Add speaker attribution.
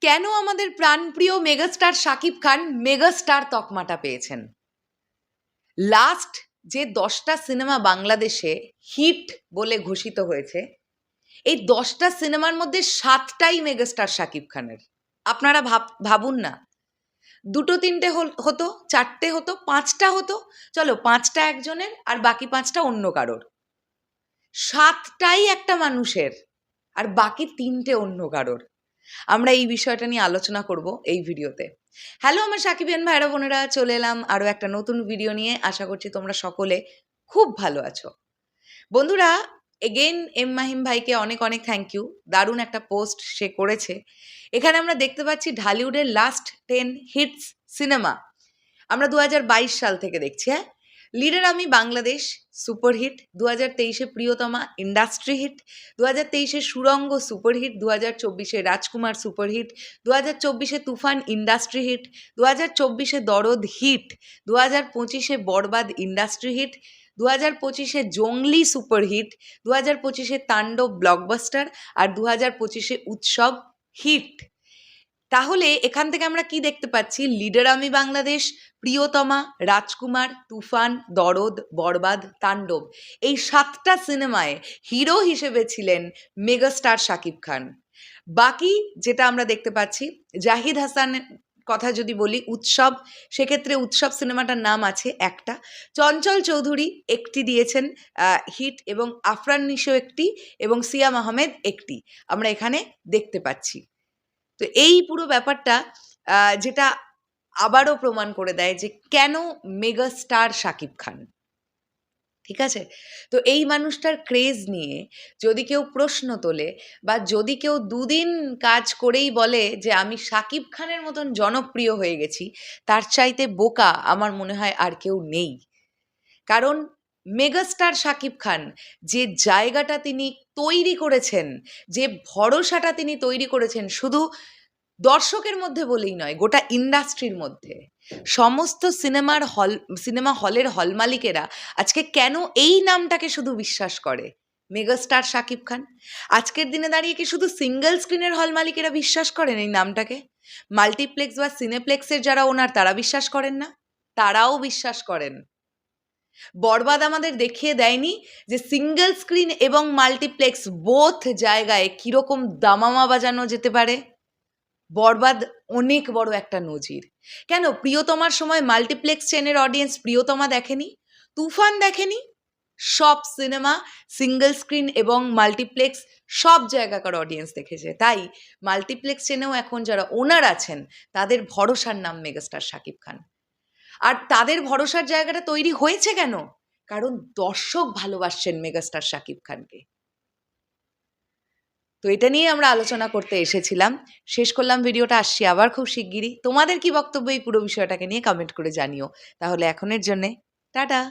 Speaker 1: কেন আমাদের প্রাণপ্রিয় মেগাস্টার শাকিব খান মেগাস্টার তকমাটা পেয়েছেন? লাস্ট যে 10টা সিনেমা বাংলাদেশে হিট বলে ঘোষিত হয়েছে, এই 10টা সিনেমার মধ্যে 7টাই মেগাস্টার শাকিব খানের। আপনারা ভাবুন না, 2-3টে হতো, 4টে হতো, 5টা হতো, চলো 5টা একজনের আর বাকি 5টা অন্য কারোর। 7টাই একটা মানুষের আর বাকি 3টে অন্য কারোর। আমরা এই বিষয়টা নিয়ে আলোচনা করব এই ভিডিওতে। হ্যালো আমার সাকিবিয়ান ভাইরা বোনেরা, চলে এলাম আরও একটা নতুন ভিডিও নিয়ে। আশা করছি তোমরা সকলে খুব ভালো আছো। বন্ধুরা, এগেইন মাহিম ভাইকে অনেক অনেক থ্যাংক ইউ। দারুণ একটা পোস্ট সে করেছে। এখানে আমরা দেখতে পাচ্ছি ঢালিউডের লাস্ট 10 হিটস সিনেমা আমরা 2022 সাল থেকে দেখছি। হ্যাঁ, লিডার আমি বাংলাদেশ সুপারহিট, 2023-এ প্রিয়তমা ইন্ডাস্ট্রি হিট, 2023-এ সুরঙ্গ সুপারহিট, 2024-এ রাজকুমার সুপারহিট, 2024-এ তুফান ইন্ডাস্ট্রি হিট, 2024-এ দরদ হিট, 2025-এ বরবাদ ইন্ডাস্ট্রি হিট, 2025-এ জঙ্গলি সুপারহিট, 2025-এ তাণ্ডব ব্লকবাস্টার আর 2025-এ উৎসব হিট। তাহলে এখান থেকে আমরা কি দেখতে পাচ্ছি? লিডার আমি বাংলাদেশ, প্রিয়তমা, রাজকুমার, তুফান, দরদ, বরবাদ, তাণ্ডব, এই 7টা সিনেমায় হিরো হিসেবে ছিলেন মেগাস্টার শাকিব খান। বাকি যেটা আমরা দেখতে পাচ্ছি, জাহিদ হাসানের কথা যদি বলি, উৎসব, সেক্ষেত্রে উৎসব সিনেমাটার নাম আছে একটা, চঞ্চল চৌধুরী একটি দিয়েছেন হিট, এবং আফরান নিশো একটি, এবং সিয়াম আহমেদ একটি আমরা এখানে দেখতে পাচ্ছি। তো এই পুরো ব্যাপারটা যেটা আবারও প্রমাণ করে দেয় যে কেন মেগাস্টার শাকিব খান। ঠিক আছে, তো এই মানুষটার ক্রেজ নিয়ে যদি কেউ প্রশ্ন তোলে বা যদি কেউ 2 দিন কাজ করেই বলে যে আমি শাকিব খানের মতন জনপ্রিয় হয়ে গেছি, তার চাইতে বোকা আমার মনে হয় আর কেউ নেই। কারণ মেগাস্টার শাকিব খান যে জায়গাটা তিনি তৈরি করেছেন, যে ভরসাটা তিনি তৈরি করেছেন, শুধু দর্শকের মধ্যে বলেই নয়, গোটা ইন্ডাস্ট্রির মধ্যে। সমস্ত সিনেমা হলের হল মালিকেরা আজকে কেন এই নামটাকে শুধু বিশ্বাস করে? মেগাস্টার শাকিব খান। আজকের দিনে দাঁড়িয়ে কি শুধু সিঙ্গেল স্ক্রিনের হল মালিকেরা বিশ্বাস করেন এই নামটাকে? মাল্টিপ্লেক্স বা সিনেপ্লেক্সের যারা ওনার, তারা বিশ্বাস করেন না? তারাও বিশ্বাস করেন। বরবাদ আমাদের দেখিয়ে দেয়নি যে সিঙ্গেল স্ক্রিন এবং মাল্টিপ্লেক্স বোথ জায়গায় কীরকম দামামা বাজানো যেতে পারে? বরবাদ অনেক বড় একটা নজির। কেন প্রিয়তমার সময় মাল্টিপ্লেক্স চেনের অডিয়েন্স প্রিয়তমা দেখেনি? তুফান দেখেনি? সব সিনেমা সিঙ্গেল স্ক্রিন এবং মাল্টিপ্লেক্স সব জায়গাকার অডিয়েন্স দেখেছে। তাই মাল্টিপ্লেক্স চেনেও এখন যারা ওনার আছেন, তাদের ভরসার নাম মেগাস্টার শাকিব খান। আর তাদের ভরসার জায়গাটা তৈরি হয়েছে কেন? কারণ দর্শক ভালোবাসছেন মেগাস্টার শাকিব খানকে। তো এটা নিয়ে আমরা আলোচনা করতে এসেছিলাম। শেষ করলাম ভিডিওটা, আসছি আবার খুব শিগগিরই। তোমাদের কি বক্তব্য এই পুরো বিষয়টাকে নিয়ে কমেন্ট করে জানিও। তাহলে এখনের জন্যে টাটা।